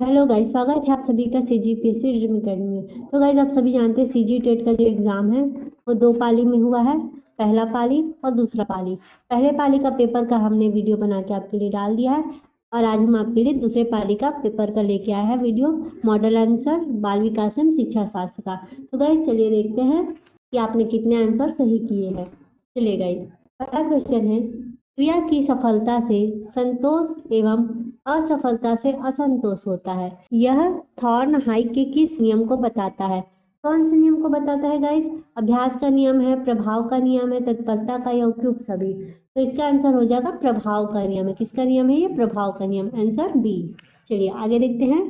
Hello guys, स्वागत है आप सभी का सीजीपीएससी ड्रीम अकेडमी में। तो गाइस, आप सभी जानते हैं सीजी टेट का जो एग्जाम है वो 2 पाली में हुआ है। पहला पाली और दूसरा पाली। पहले पाली का पेपर का हमने वीडियो बना के आपके लिए डाल दिया है और आज हम आपके लिए दूसरे पाली का पेपर का लेके आए हैं वीडियो। मॉडल आंसर बाल विकास एवं शिक्षा शास्त्र का। तो गाइस चलिए देखते हैं कि आपने कितने आंसर सही किए हैं। चलिए गाइस, पहला क्वेश्चन है, क्रिया की सफलता से संतोष एवं असफलता से असंतोष होता है। यह थॉर्नहाइट के किस नियम को बताता है? कौन से नियम को बताता है गाइस? अभ्यास का नियम है, प्रभाव का नियम है, तत्परता का या उपयुक्त सभी? तो इसका आंसर हो जाएगा प्रभाव का नियम है। किसका नियम है ये? प्रभाव का नियम, आंसर बी। चलिए आगे देखते हैं।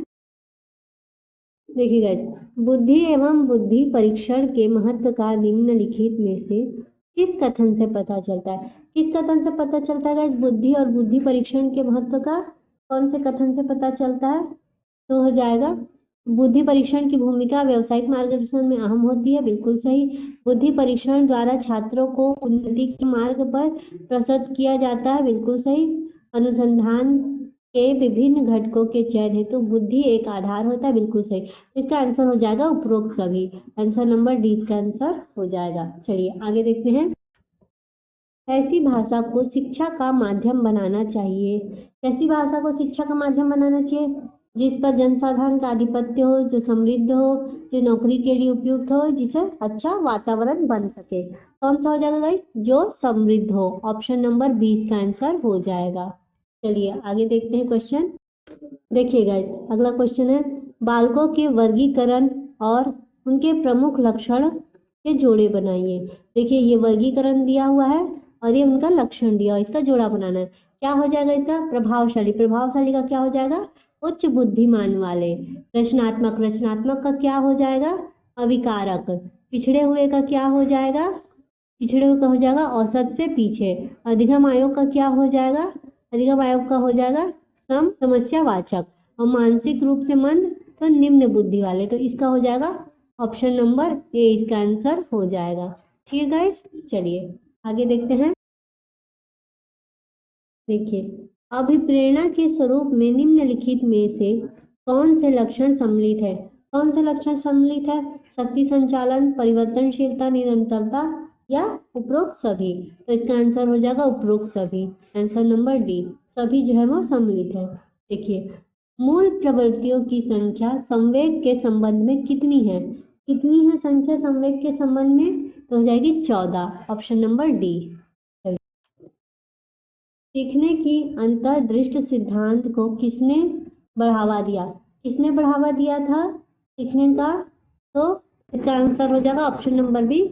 देखिए गाइस, बुद्धि एवं बुद्धि परीक्षण के महत्व का निम्नलिखित में से किस कथन से पता चलता है? किस कथन से पता चलता है गाइस बुद्धि और बुद्धि परीक्षण के महत्व का? कौन से कथन से पता चलता है? तो हो जाएगा, बुद्धि परीक्षण की भूमिका व्यावसायिक मार्गदर्शन में अहम होती है, बिल्कुल सही। बुद्धि परीक्षण द्वारा छात्रों को उन्नति के मार्ग पर प्रस्तुत किया जाता है, बिल्कुल सही। अनुसंधान के विभिन्न घटकों के चयन हेतु बुद्धि एक आधार होता है, बिल्कुल सही। इसका आंसर हो जाएगा उपरोक्त सभी। आंसर नंबर डी का आंसर हो जाएगा। चलिए आगे देखते हैं। ऐसी भाषा को शिक्षा का माध्यम बनाना चाहिए। ऐसी भाषा को शिक्षा का माध्यम बनाना चाहिए जिस पर जनसाधारण का आधिपत्य हो, जो समृद्ध हो, जो नौकरी के लिए उपयुक्त हो, जिसे अच्छा वातावरण बन सके। कौन सा हो जाएगा गाइस? जो समृद्ध हो। ऑप्शन नंबर 20 का आंसर हो जाएगा। चलिए आगे देखते हैं क्वेश्चन। देखिए गाइस, अगला क्वेश्चन है, बालकों के वर्गीकरण और उनके प्रमुख लक्षण के जोड़े बनाइए। देखिए ये वर्गीकरण दिया हुआ है और ये उनका लक्षण दिया हुआ है, इसका जोड़ा बनाना है। क्या हो जाएगा इसका? प्रभावशाली। प्रभावशाली का क्या हो जाएगा? उच्च बुद्धिमान वाले। रचनात्मक। रचनात्मक का क्या हो जाएगा? अविकारक। पिछड़े हुए का क्या हो जाएगा? पिछड़े हुए का हो जाएगा औसत से पीछे। अधिगम आयोग का क्या हो जाएगा? अधिगम आयोग का हो जाएगा समस्यावाचक। और मानसिक रूप से मंद तो निम्न बुद्धि वाले। तो इसका हो जाएगा ऑप्शन नंबर ए, इसका आंसर हो जाएगा। ठीक है गाइस, चलिए आगे देखते हैं। देखिए, अभिप्रेरणा के स्वरूप में निम्नलिखित में से कौन से लक्षण सम्मिलित है? कौन से लक्षण सम्मिलित है? शक्ति संचालन, परिवर्तनशीलता, निरंतरता या उपरोक्त सभी? तो इसका आंसर हो जाएगा उपरोक्त सभी। आंसर नंबर डी, सभी जो है वो सम्मिलित है। देखिए, मूल प्रवृत्तियों की संख्या संवेग के संबंध में कितनी है? कितनी है संख्या संवेग के संबंध में? तो हो जाएगी 14। Option number D. सीखने की अंतर्दृष्टि सिद्धांत को किसने बढ़ावा दिया? किसने बढ़ावा दिया था सीखने का? तो इसका आंसर हो जाएगा ऑप्शन नंबर बी,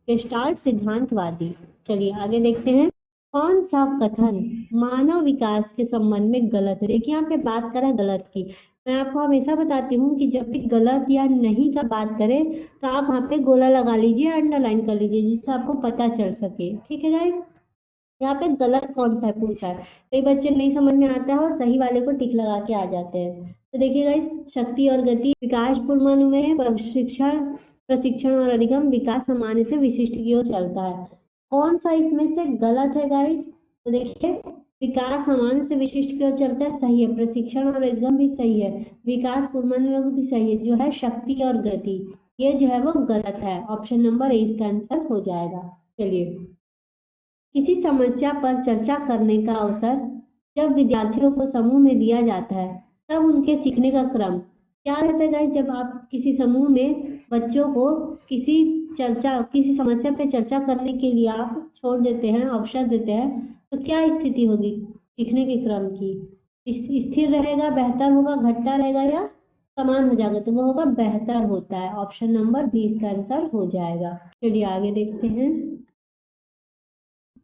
गेस्टाल्ट सिद्धांतवादी। चलिए आगे देखते हैं। कौन सा कथन मानव विकास के संबंध में गलत है? देखिए यहाँ पे बात करें गलत की। मैं आपको हमेशा बताती हूँ कि जब भी गलत या नहीं का बात करें तो आप वहाँ पे गोला लगा लीजिए, अंडरलाइन कर लीजिए, जिससे आपको पता चल सके। ठीक है गाइस, यहाँ पे गलत कौन सा पूछा है। कई बच्चे नहीं समझ में आता है और सही वाले को टिक लगा के आ जाते हैं। तो देखिएगा, इस शक्ति और गति विकास पूर्वानुमेय प्रशिक्षण प्रशिक्षण और अधिगम विकास सामान्य से विशिष्ट की ओर चलता है। कौन सा इसमें से गलत है गाइस? तो देखिए, विकास सामान्य से विशिष्ट की ओर चलता है, सही है। प्रशिक्षण और अधिगम भी सही है। विकास पूर्वानुमेय भी सही है। जो है शक्ति और गति, ये जो है वो गलत है। ऑप्शन नंबर ए इसका आंसर हो जाएगा। चलिए, किसी समस्या पर चर्चा करने का अवसर जब विद्यार्थियों को समूह में दिया जाता है तब उनके सीखने का क्रम क्या रहता है गाइस? जब आप किसी समूह में बच्चों को किसी समस्या पे चर्चा करने के लिए आप छोड़ देते हैं, अवसर देते हैं, तो क्या स्थिति होगी सीखने के क्रम की? स्थिर रहेगा, बेहतर होगा, घटता रहेगा या समान हो जाएगा? तो वो होगा बेहतर होता है। ऑप्शन नंबर 20 का आंसर हो जाएगा। चलिए आगे देखते हैं।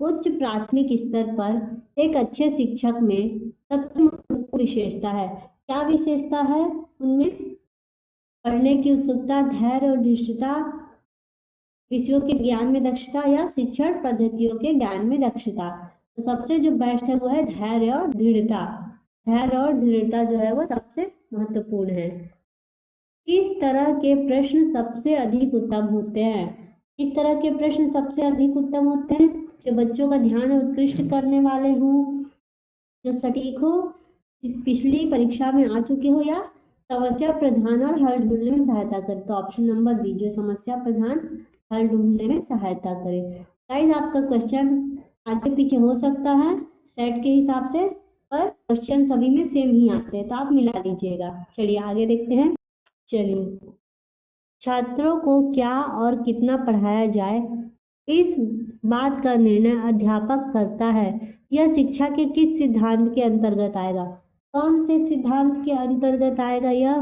उच्च प्राथमिक स्तर पर एक अच्छे शिक्षक में सबसे महत्वपूर्ण विशेषता है। क्या विशेषता है उनमें? पढ़ने की उत्सुकता, धैर्य और दृढ़ता, विषयों के ज्ञान में दक्षता या शिक्षण पद्धतियों के ज्ञान में दक्षता? तो सबसे जो बेस्ट है वो है धैर्य और दृढ़ता। धैर्य और दृढ़ता जो है वो सबसे महत्वपूर्ण है। किस तरह के प्रश्न सबसे अधिक उत्तम होते हैं? किस तरह के प्रश्न सबसे अधिक उत्तम होते हैं? जो बच्चों का ध्यान उत्कृष्ट करने वाले हों, जो सटीक हो, पिछली परीक्षा में आ चुके हो, या समस्या प्रधान और हल ढूंढने में सहायता करे, तो ऑप्शन नंबर बी, जो समस्या प्रधान हल ढूंढने में सहायता करे। गाइस आपका क्वेश्चन आगे पीछे हो सकता है सेट के हिसाब से, पर क्वेश्चन सभी में सेम ही आते हैं, तो आप मिला लीजिएगा। चलिए आगे देखते हैं। चलिए, छात्रों को क्या और कितना पढ़ाया जाए, इस बात का निर्णय अध्यापक करता है। यह शिक्षा के किस सिद्धांत के अंतर्गत आएगा? कौन से सिद्धांत के अंतर्गत आएगा यह?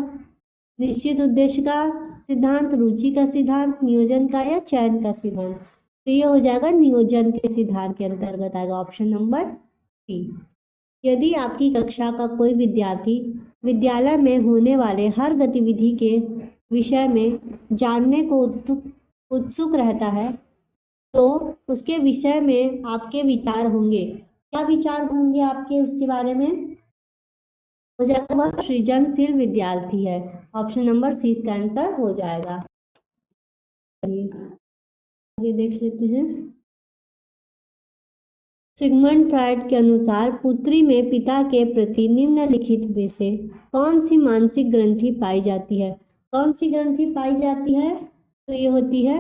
निश्चित उद्देश्य का सिद्धांत, रुचि का सिद्धांत, नियोजन का या चयन का सिद्धांत? तो ये हो जाएगा नियोजन के सिद्धांत के अंतर्गत आएगा, ऑप्शन नंबर सी। यदि आपकी कक्षा का कोई विद्यार्थी विद्यालय में होने वाले हर गतिविधि के विषय में जानने को उत्सुक रहता है, तो उसके विषय में आपके विचार होंगे। क्या विचार होंगे आपके उसके बारे में? हो जाएगा वह सृजनशील विद्यार्थी है, ऑप्शन नंबर सी इसका आंसर हो जाएगा। आगे देख लेते हैं। सिगमंड फ्रायड के अनुसार पुत्री में पिता के प्रति निम्नलिखित में से कौन सी मानसिक ग्रंथि पाई जाती है? कौन सी ग्रंथि पाई जाती है? तो ये होती है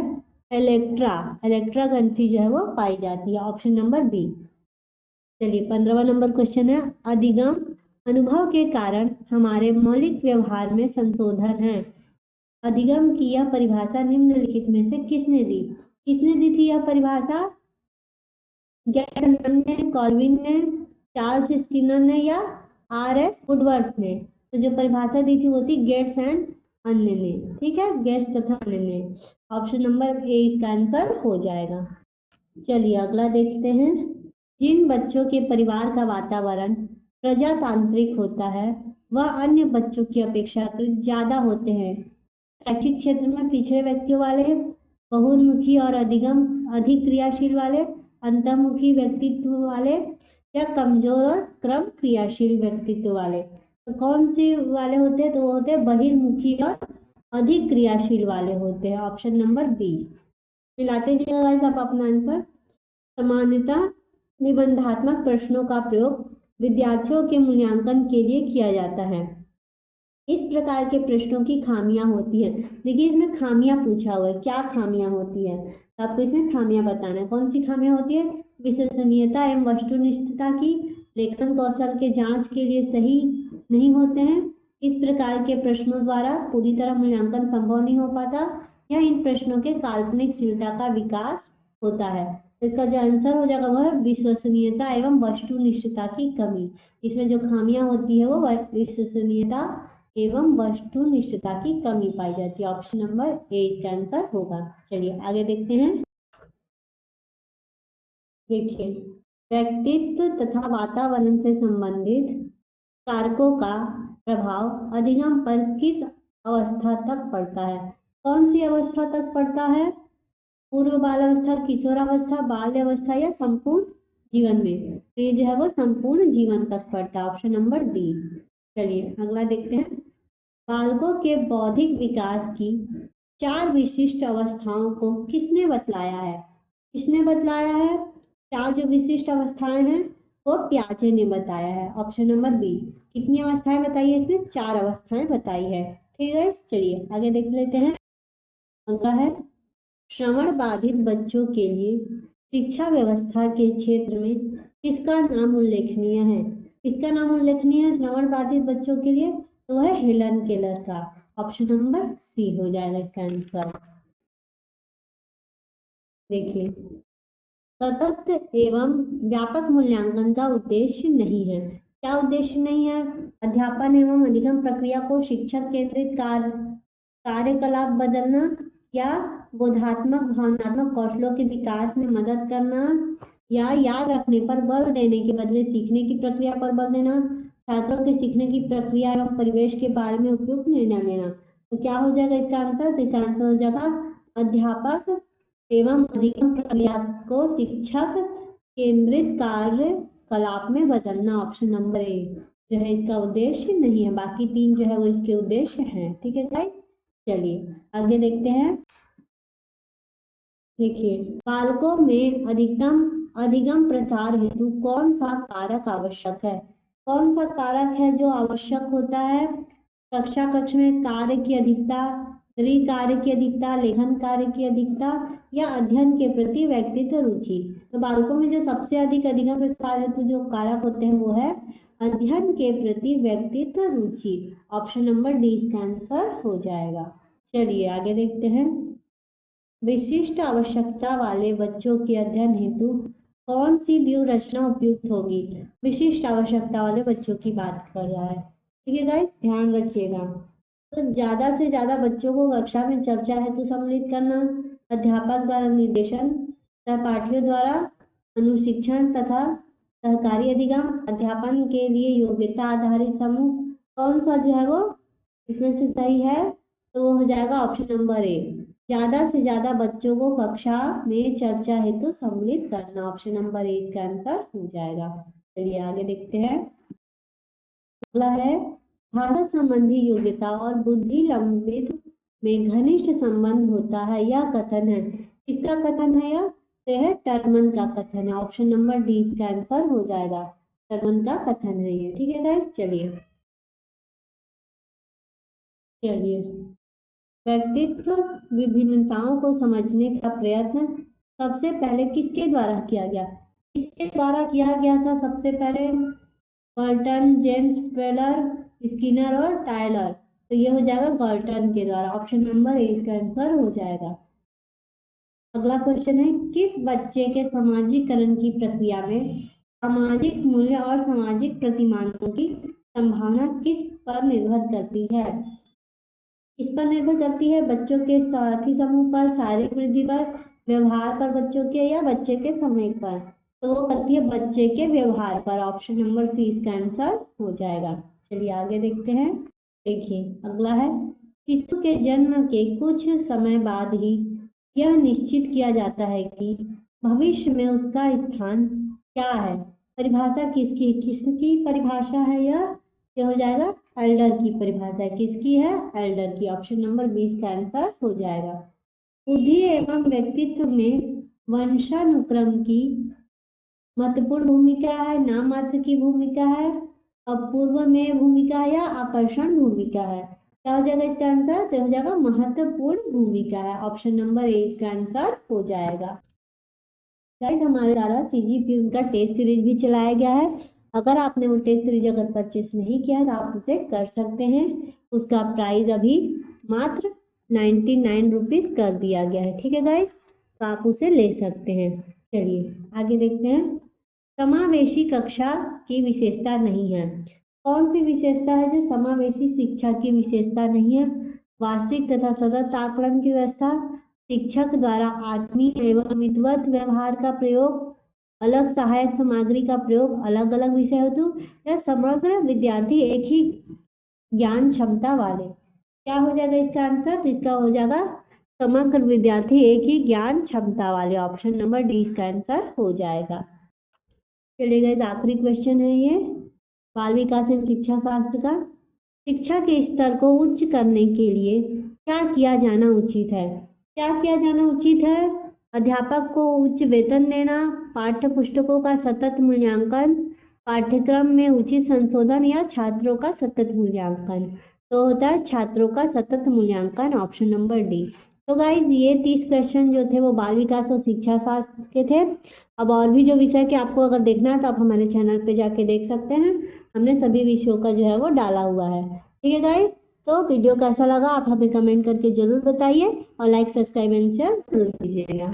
इलेक्ट्रा ग्रंथि जो है वो पाई जाती है, ऑप्शन नंबर बी। चलिए 15वां नंबर क्वेश्चन है, अधिगम अनुभव के कारण हमारे मौलिक व्यवहार में संशोधन है। अधिगम की यह परिभाषा निम्नलिखित में से किसने दी? किसने दी थी यह परिभाषा? गैरसन ने, कॉल्विन ने, चार्ल्स स्किनर ने या आर.एस. वुडवर्थ ने? तो जो परिभाषा दी थी वो थी गेट्स एंड अन्य ने, ठीक है, गेट्स तथा अन्य ने, ऑप्शन नंबर ए इसका आंसर हो जाएगा। चलिए अगला देखते हैं। जिन बच्चों के परिवार का वातावरण प्रजातांत्रिक होता है वह अन्य बच्चों की अपेक्षाकृत ज्यादा होते हैं। शैक्षिक क्षेत्र में पिछड़े व्यक्तियों वाले, बहुमुखी और अधिक क्रियाशील वाले, अंतर्मुखी व्यक्तित्व वाले या कमजोर और क्रम क्रियाशील व्यक्तित्व वाले? तो कौन से वाले होते हैं? तो वो होते हैं बहिर्मुखी और अधिक क्रियाशील वाले होते हैं, ऑप्शन नंबर बी। मिलाते जाइएगा आप अपना आंसर। सामान्यतः निबंधात्मक प्रश्नों का प्रयोग विद्यार्थियों के मूल्यांकन के लिए किया जाता है। इस प्रकार के प्रश्नों की खामियां होती हैं। देखिए इसमें खामियां पूछा हुआ है, क्या खामियां होती है, तो आपको इसमें खामियां बताना है। कौन सी खामियां होती है? विश्वसनीयता एवं वस्तुनिष्ठता की, लेखन कौशल के जांच के लिए सही नहीं होते हैं, इस प्रकार के प्रश्नों द्वारा पूरी तरह मूल्यांकन संभव नहीं हो पाता, या इन प्रश्नों के काल्पनिकशीलता का विकास होता है। तो इसका जो आंसर हो जाएगा वह विश्वसनीयता एवं वस्तुनिष्ठता की कमी। इसमें जो खामियां होती है वो विश्वसनीयता एवं वस्तुनिष्ठता की कमी पाई जाती है, ऑप्शन नंबर ए इसका आंसर होगा। चलिए आगे देखते हैं। देखिए, व्यक्तित्व तथा वातावरण से संबंधित कारकों का प्रभाव अधिगम पर किस अवस्था तक पड़ता है? कौन सी अवस्था तक पड़ता है? पूर्व बालावस्था, किशोरावस्था, बाल्यावस्था या संपूर्ण जीवन में? तो ये जो है वो संपूर्ण जीवन तक पड़ता है, ऑप्शन नंबर डी। चलिए अगला देखते हैं। बालकों के बौद्धिक विकास की 4 विशिष्ट अवस्थाओं को किसने बतलाया है? किसने बतलाया है? 4 जो विशिष्ट अवस्थाएं हैं वो पियाजे ने बताया है, ऑप्शन नंबर बी। कितनी अवस्थाएं बताई है इसने? 4 अवस्थाएं बताई है, ठीक है। चलिए आगे देख लेते हैं। अगला है, श्रवण बाधित बच्चों के लिए शिक्षा व्यवस्था के क्षेत्र में किसका नाम उल्लेखनीय है? किसका नाम उल्लेखनीय है श्रवण बाधित बच्चों के लिए? तो है हेलन केलर का, ऑप्शन नंबर सी हो जाएगा इसका आंसर। देखिए, सतत एवं व्यापक मूल्यांकन का उद्देश्य नहीं है। क्या उद्देश्य नहीं है? अध्यापन एवं अधिगम प्रक्रिया को शिक्षक केंद्रित कार्यकलाप बदलना, या बोधात्मक भावनात्मक कौशलों के विकास में मदद करना, या याद रखने पर बल देने के बदले सीखने की प्रक्रिया पर बल देना, छात्रों के सीखने की प्रक्रिया एवं परिवेश के बारे में उपयुक्त निर्णय लेना। तो क्या हो जाएगा इसका आंसर? तो इसका आंसर हो जाएगा अध्यापक एवं अधिगम प्रक्रिया को शिक्षक केंद्रित कार्यकलाप में बदलना, ऑप्शन नंबर ए जो है इसका उद्देश्य नहीं है। बाकी 3 जो है वो इसके उद्देश्य हैं, ठीक है गाइस। चलिए आगे देखते हैं। देखिए, बालकों में अधिगम प्रसार हेतु कौन सा कारक आवश्यक है? कौन सा कारक है जो आवश्यक होता है? कक्षा कक्ष में कार्य की अधिकता, गृह कार्य की अधिकता, लेखन कार्य की अधिकता या अध्ययन के प्रति व्यक्तित्व रुचि। तो बालकों में जो सबसे अधिक अधिगम प्रसार हेतु जो कारक होते हैं वो है अध्ययन के प्रति व्यक्तित्व रुचि। ऑप्शन नंबर डी इसका आंसर हो जाएगा। चलिए आगे देखते हैं। विशिष्ट आवश्यकता वाले बच्चों के अध्ययन हेतु कौन सी व्यूह रचना उपयुक्त होगी? विशिष्ट आवश्यकता वाले बच्चों की बात कर रहा है। ठीक है गाइस, ध्यान रखिएगा। तो ज्यादा से ज्यादा बच्चों को कक्षा में चर्चा हेतु सम्मिलित करना, अध्यापक द्वारा निर्देशन, सहपाठियों द्वारा अनुशिक्षण तथा सहकारी अधिगम, अध्यापन के लिए योग्यता आधारित समूह, कौन सा जो है वो इसमें से सही है? तो वो हो जाएगा ऑप्शन नंबर ए, ज्यादा से ज्यादा बच्चों को कक्षा में चर्चा हेतु सम्मिलित करना। ऑप्शन नंबर ए इसका आंसर हो जाएगा। चलिए आगे देखते हैं। अगला है भाषा संबंधी योग्यता और बुद्धि लंबित में घनिष्ठ संबंध होता है, यह कथन है। किसका कथन है यह? तो है टर्मन का कथन है। ऑप्शन नंबर डी इसका आंसर हो जाएगा। टर्मन का कथन है ये। ठीक है गाइस, चलिए व्यक्तित्व विभिन्नताओं को समझने का प्रयत्न सबसे पहले किसके द्वारा किया गया? किसके द्वारा किया गया था सबसे पहले? गॉल्टन, जेम्स प्रेलर, स्किनर और टायलर। तो ये हो जाएगा गॉल्टन के द्वारा। ऑप्शन नंबर ए इसका आंसर हो जाएगा। अगला क्वेश्चन है, किस बच्चे के समाजीकरण की प्रक्रिया में सामाजिक मूल्य और सामाजिक प्रतिमानों की संभावना किस पर निर्भर करती है? इस पर निर्भर करती है बच्चों के साथी समूह पर, शारीरिक वृद्धि पर, व्यवहार पर बच्चों के, या बच्चे के समय पर? तो वो करती है बच्चे के व्यवहार पर। ऑप्शन नंबर सी इसका आंसर हो जाएगा। चलिए आगे देखते हैं। देखिए अगला है, शिशु के जन्म के कुछ समय बाद ही यह निश्चित किया जाता है कि भविष्य में उसका स्थान क्या है। परिभाषा किसकी किसकी परिभाषा है यह? हो जाएगा एल्डर की परिभाषा। किसकी है? एल्डर की। ऑप्शन नंबर 20 का आंसर हो जाएगा। बुद्धि एवं व्यक्तित्व में वंशानुक्रम की महत्वपूर्ण भूमिका है, नाम मात्र की भूमिका है, अपूर्व में भूमिका या आकर्षण भूमिका है? क्या हो जाएगा इसका आंसर? तो हो जाएगा महत्वपूर्ण भूमिका है। ऑप्शन नंबर ए इसका आंसर हो जाएगा। गाइस हमारे द्वारा CGPU का टेस्ट सीरीज भी चलाया गया है। अगर आपने वो टेस्ट सीरीज अगर परचेस नहीं किया तो आप उसे कर सकते हैं। उसका प्राइस अभी मात्र 99 रुपीज कर दिया गया है। ठीक है गाइस, तो आप उसे ले सकते हैं। चलिए आगे देखते हैं। समावेशी कक्षा की विशेषता नहीं है। कौन सी विशेषता है जो समावेशी शिक्षा की विशेषता नहीं है? वास्तविक तथा सतत आकलन की व्यवस्था, शिक्षक द्वारा आत्मीय एवं विद्वत व्यवहार का प्रयोग, अलग सहायक सामग्री का प्रयोग अलग अलग विषय हेतु, या समग्र विद्यार्थी एक ही ज्ञान क्षमता वाले? क्या हो जाएगा इसका आंसर? तो इसका हो जाएगा समग्र विद्यार्थी एक ही ज्ञान क्षमता वाले। ऑप्शन नंबर डी इसका आंसर हो जाएगा। चलिए गाइस आखिरी क्वेश्चन है ये बाल विकास एवं शिक्षा शास्त्र का। शिक्षा के स्तर को उच्च करने के लिए क्या किया जाना उचित है? क्या किया जाना उचित है? अध्यापक को उच्च वेतन देना, पाठ्य पुस्तकों का सतत मूल्यांकन, पाठ्यक्रम में उचित संशोधन, या छात्रों का सतत मूल्यांकन? तो होता है छात्रों का सतत मूल्यांकन। Option number D. तो गाइज ये 30 क्वेश्चन जो थे वो बाल विकास और शिक्षा शास्त्र के थे। अब और भी जो विषय के आपको अगर देखना है तो आप हमारे चैनल पे जाके देख सकते हैं। हमने सभी विषयों का जो है वो डाला हुआ है। ठीक है गाइज, तो वीडियो कैसा लगा आप हमें कमेंट करके जरूर बताइए और लाइक सब्सक्राइब एंड शेयर जरूर कीजिएगा।